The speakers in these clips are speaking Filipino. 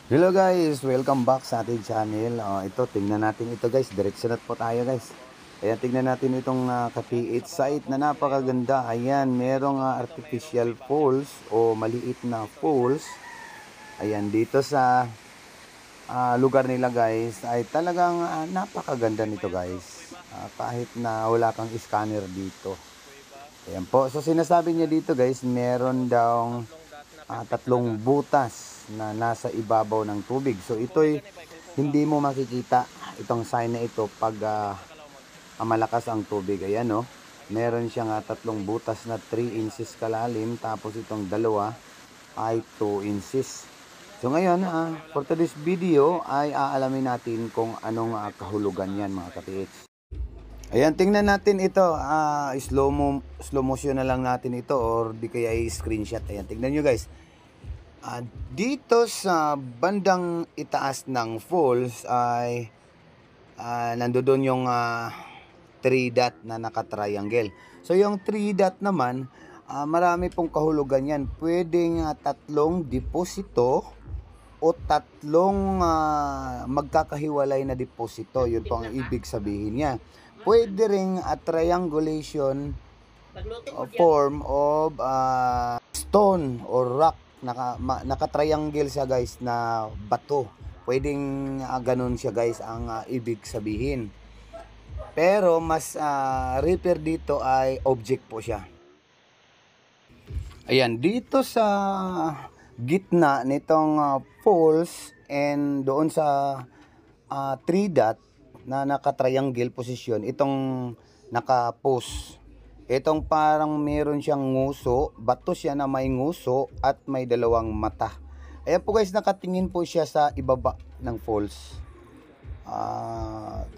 Hello guys, welcome back sa ating channel. Ito, tingnan natin ito guys. Diretso na po tayo guys. Ayan, tingnan natin itong ka-PH site na napakaganda. Ayan, merong artificial falls o maliit na falls. Ayan, dito sa lugar nila guys ay talagang napakaganda nito guys. Kahit na wala kang scanner dito. Ayan po. So sinasabi niya dito guys, meron daw tatlong butas na nasa ibabaw ng tubig. So ito'y hindi mo makikita itong sign na ito pag malakas ang tubig. Ayan no. Meron siyang tatlong butas na 3 inches kalalim, tapos itong dalawa ay 2 inches. So ngayon, for today's video ay aalamin natin kung anong kahulugan yan mga ka-PH. Ayan, tingnan natin ito. Slow motion na lang natin ito or di kaya i-screenshot. Ayan, tingnan nyo guys. Dito sa bandang itaas ng falls ay nandoon yung 3 dot na naka-triangle. So yung 3 dot naman, marami pong kahulugan yan. Pwedeng tatlong deposito o tatlong magkakahiwalay na deposito. Yun po ang ibig sabihin niya. Pwede ring triangulation form of stone or rock. Naka-triangle siya guys na bato. Pwedeng ganun siya guys ang ibig sabihin. Pero mas refer dito ay object po siya. Ayan, dito sa gitna nitong falls and doon sa 3 dot na naka-triangle position, itong naka-post. Itong parang meron siyang nguso, bato siya na may nguso at may dalawang mata. Ayan po guys, nakatingin po siya sa ibaba ng falls.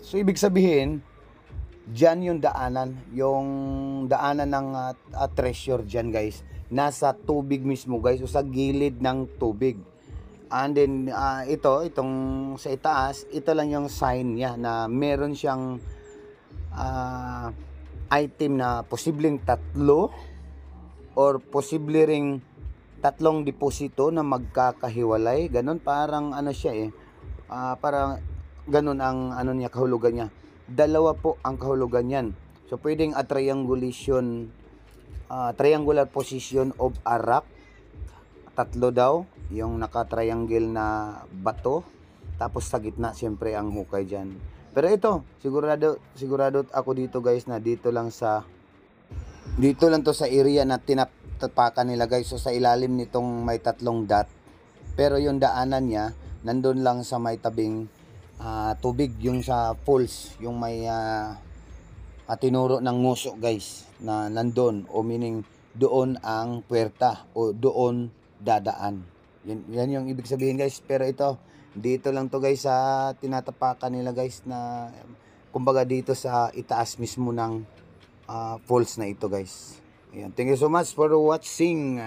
So ibig sabihin, dyan yung daanan ng treasure dyan guys. Nasa tubig mismo guys, o sa gilid ng tubig. And then itong sa itaas, ito lang yung sign niya na meron siyang item na posibleng tatlo or posible ring tatlong deposito na magkakahiwalay. Ganon, parang ano siya parang ganon ang ano niya, kahulugan niya. Dalawa po ang kahulugan niyan. So pwedeng triangular position of a rock. Tatlo daw yung naka-triangle na bato, tapos sa gitna siyempre ang hukay dyan. Pero ito, sigurado ako dito guys na dito lang to sa area na tinatapakan nila guys. So sa ilalim nitong may tatlong dot, pero yung daanan niya nandun lang sa may tabing tubig, yung sa falls, yung may tinuro ng nguso guys na nandun, o meaning doon ang puwerta o doon dadaan. Yan yung ibig sabihin guys. Pero ito, dito lang to guys sa tinatapakan nila guys, na kumbaga dito sa itaas mismo ng falls na ito guys. Ayan, thank you so much for watching.